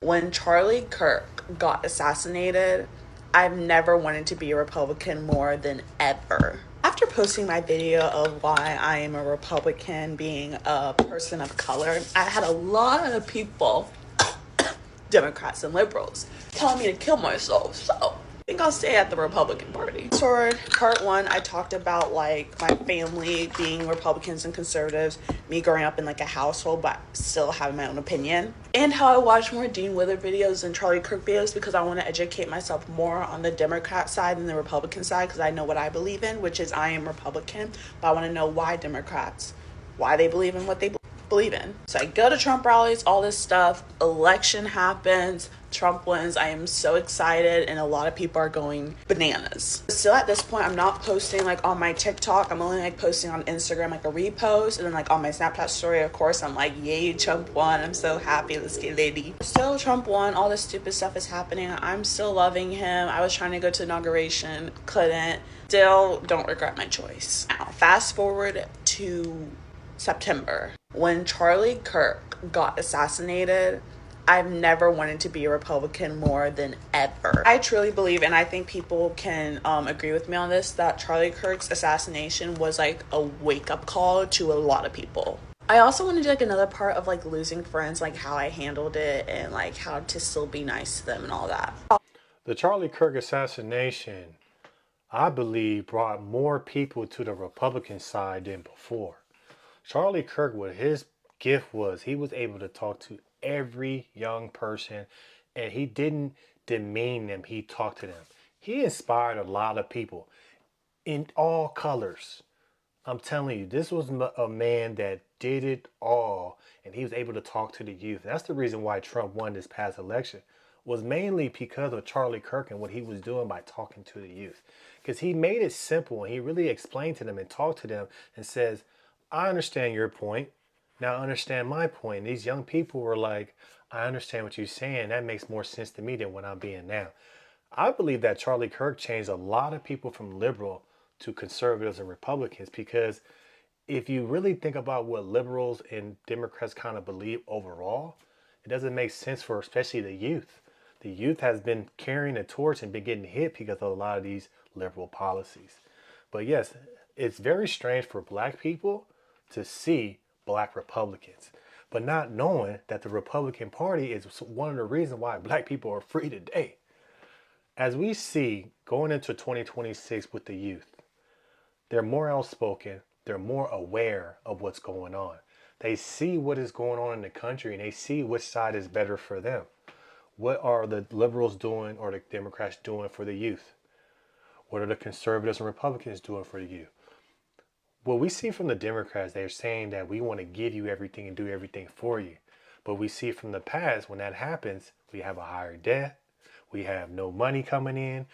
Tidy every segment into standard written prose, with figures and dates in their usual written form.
When Charlie Kirk got assassinated, I've never wanted to be a Republican more than ever. After posting my video of why I am a Republican, being a person of color, I had a lot of people, Democrats and liberals, telling me to kill myself. So I think I'll stay at the Republican Party. For part one, I talked about like my family being Republicans and conservatives, me growing up in like a household but still having my own opinion, and how I watch more Dean Wither videos and Charlie Kirk videos because I want to educate myself more on the Democrat side than the Republican side, because I know what I believe in, which is I am Republican, but I want to know why Democrats, why they believe in what they believe in. So I go to Trump rallies, all this stuff, election happens, Trump wins. I am so excited, and a lot of people are going bananas. Still at this point, I'm not posting like on my TikTok. I'm only like posting on Instagram, like a repost, and then like on my Snapchat story, of course, I'm like, yay, Trump won. I'm so happy, let's get lady. Still, Trump won. All this stupid stuff is happening. I'm still loving him. I was trying to go to inauguration, couldn't. Still don't regret my choice. Now, fast forward to September. When Charlie Kirk got assassinated, I've never wanted to be a Republican more than ever. I truly believe, and I think people can agree with me on this, that Charlie Kirk's assassination was like a wake-up call to a lot of people. I also want to do like another part of like losing friends, like how I handled it and like how to still be nice to them and all that. The Charlie Kirk assassination, I believe, brought more people to the Republican side than before. Charlie Kirk, what his gift was, he was able to talk to every young person, and he didn't demean them. He talked to them. He inspired a lot of people in all colors. I'm telling you, this was a man that did it all, and he was able to talk to the youth. That's the reason why Trump won this past election, was mainly because of Charlie Kirk and what he was doing by talking to the youth. Because he made it simple, and he really explained to them and talked to them and says, I understand your point. Now understand my point. And these young people were like, I understand what you're saying. That makes more sense to me than what I'm being now. I believe that Charlie Kirk changed a lot of people from liberal to conservatives and Republicans, because if you really think about what liberals and Democrats kind of believe overall, it doesn't make sense for especially the youth. The youth has been carrying the torch and been getting hit because of a lot of these liberal policies. But yes, it's very strange for black people to see black Republicans, but not knowing that the Republican Party is one of the reasons why black people are free today. As we see going into 2026 with the youth, they're more outspoken, they're more aware of what's going on. They see what is going on in the country, and they see which side is better for them. What are the liberals doing or the Democrats doing for the youth? What are the conservatives and Republicans doing for the youth? What we see from the Democrats, they're saying that we want to give you everything and do everything for you. But we see from the past, when that happens, we have a higher debt, we have no money coming in,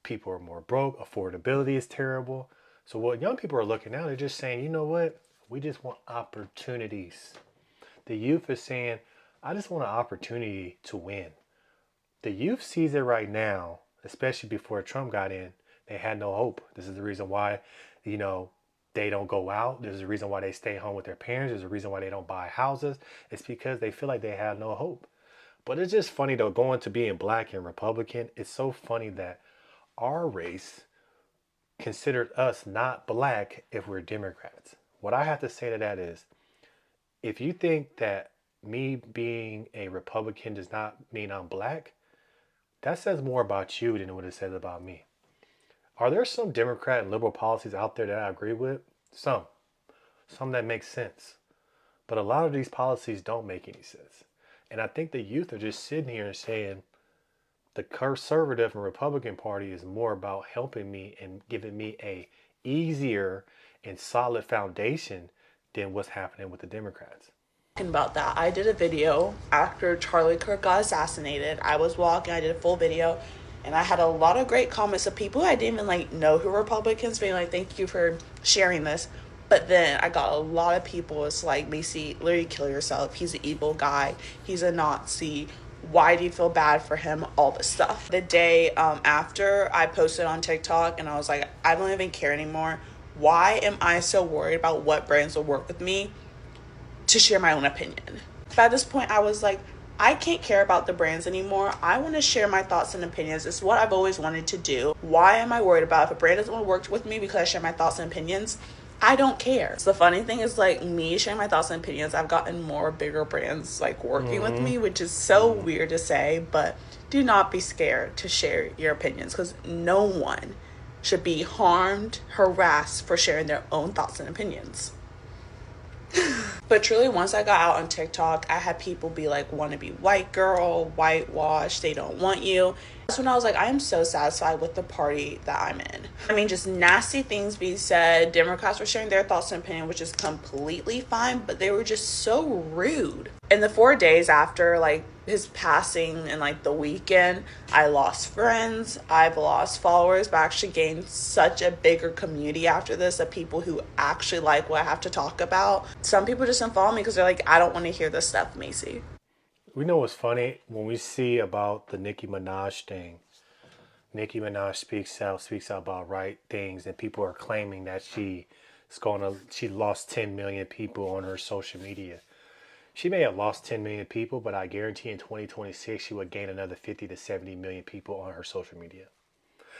people are more broke, affordability is terrible. So what young people are looking at, they're just saying, you know what? We just want opportunities. The youth is saying, I just want an opportunity to win. The youth sees it right now, especially before Trump got in. They had no hope. This is the reason why, they don't go out. There's a reason why they stay home with their parents. There's a reason why they don't buy houses. It's because they feel like they have no hope. But it's just funny though, going to being black and Republican, it's so funny that our race considered us not black if we're Democrats. What I have to say to that is, if you think that me being a Republican does not mean I'm black, that says more about you than what it says about me. Are there some Democrat and liberal policies out there that I agree with? Some that make sense. But a lot of these policies don't make any sense. And I think the youth are just sitting here and saying the conservative and Republican Party is more about helping me and giving me a easier and solid foundation than what's happening with the Democrats. About that, I did a video after Charlie Kirk got assassinated. I was walking, I did a full video, and I had a lot of great comments of people I didn't even know who were Republicans being like, thank you for sharing this. But then I got a lot of people, it's like, Macy, literally kill yourself. He's an evil guy. He's a Nazi. Why do you feel bad for him? All this stuff. The day after, I posted on TikTok and I was like, I don't even care anymore. Why am I so worried about what brands will work with me to share my own opinion? But at this point, I was like, I can't care about the brands anymore. I want to share my thoughts and opinions. It's what I've always wanted to do. Why am I worried about if a brand doesn't want to work with me because I share my thoughts and opinions? I don't care. So the funny thing is, like, me sharing my thoughts and opinions, I've gotten more bigger brands like working with Mm-hmm. me, which is so weird to say, but do not be scared to share your opinions because no one should be harmed, harassed for sharing their own thoughts and opinions. But truly, once I got out on TikTok, I had people be like, want to be white girl, whitewash, they don't want you. That's when I was like, I am so satisfied with the party that I'm in. I mean, just nasty things being said. Democrats were sharing their thoughts and opinion, which is completely fine, but they were just so rude. In the 4 days after, like, his passing and like the weekend, I lost friends, I've lost followers, but I actually gained such a bigger community after this of people who actually like what I have to talk about. Some people just unfollow me because they're like, I don't want to hear this stuff, Macy. We know what's funny when we see about the Nicki Minaj thing. Nicki Minaj speaks out about right things, and people are claiming that she lost 10 million people on her social media. She may have lost 10 million people, but I guarantee in 2026 she would gain another 50 to 70 million people on her social media.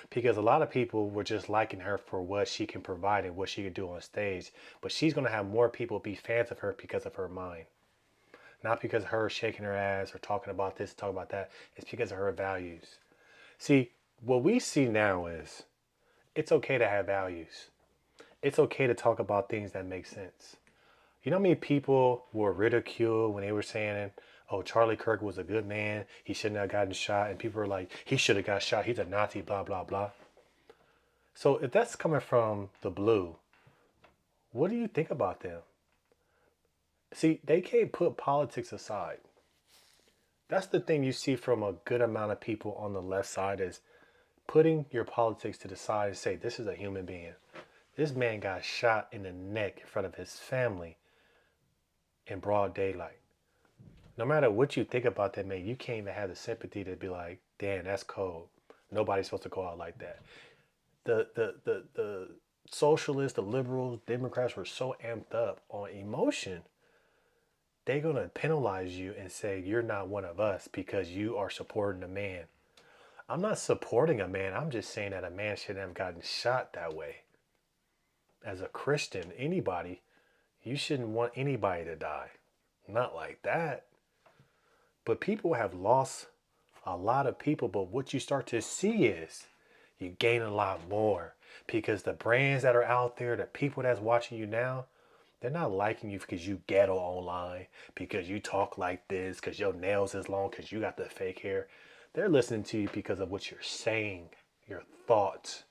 Because a lot of people were just liking her for what she can provide and what she can do on stage. But she's going to have more people be fans of her because of her mind. Not because of her shaking her ass or talking about this, talking about that. It's because of her values. See, what we see now is it's okay to have values. It's okay to talk about things that make sense. You know how many people were ridiculed when they were saying, oh, Charlie Kirk was a good man. He shouldn't have gotten shot. And people were like, he should have got shot. He's a Nazi, blah, blah, blah. So if that's coming from the blue, what do you think about them? See, they can't put politics aside. That's the thing you see from a good amount of people on the left side is putting your politics to the side and say, this is a human being. This man got shot in the neck in front of his family in broad daylight. No matter what you think about that man, you can't even have the sympathy to be like, damn, that's cold. Nobody's supposed to go out like that. The socialists, the liberals, Democrats were so amped up on emotion, they're gonna penalize you and say you're not one of us because you are supporting a man. I'm not supporting a man. I'm just saying that a man shouldn't have gotten shot that way. As a Christian, anybody, you shouldn't want anybody to die. Not like that. But people have lost a lot of people. But what you start to see is you gain a lot more because the brands that are out there, the people that's watching you now, they're not liking you because you ghetto online, because you talk like this, because your nails is long, because you got the fake hair. They're listening to you because of what you're saying, your thoughts.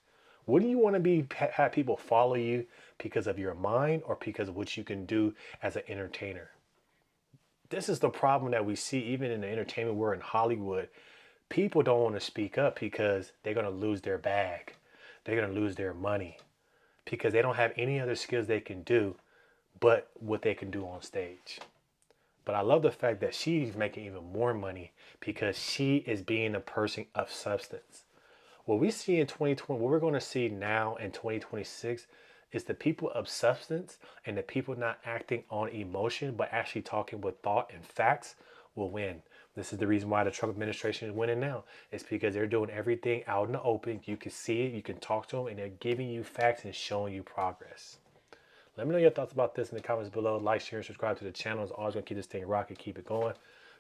Wouldn't you want to have people follow you because of your mind or because of what you can do as an entertainer? This is the problem that we see even in the entertainment world in Hollywood. People don't want to speak up because they're going to lose their bag. They're going to lose their money because they don't have any other skills they can do but what they can do on stage. But I love the fact that she's making even more money because she is being a person of substance. What we see in 2020, what we're going to see now in 2026 is the people of substance and the people not acting on emotion but actually talking with thought and facts will win. This is the reason why the Trump administration is winning now. It's because they're doing everything out in the open. You can see it, you can talk to them, and they're giving you facts and showing you progress. Let me know your thoughts about this in the comments below. Like, share, and subscribe to the channel. It's always going to keep this thing rocking, keep it going.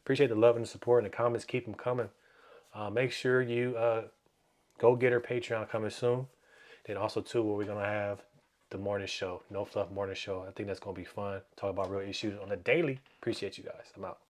Appreciate the love and the support in the comments. Keep them coming. Make sure you go get her Patreon coming soon. Then also, too, where we're going to have the morning show. No Fluff morning show. I think that's going to be fun. Talk about real issues on the daily. Appreciate you guys. I'm out.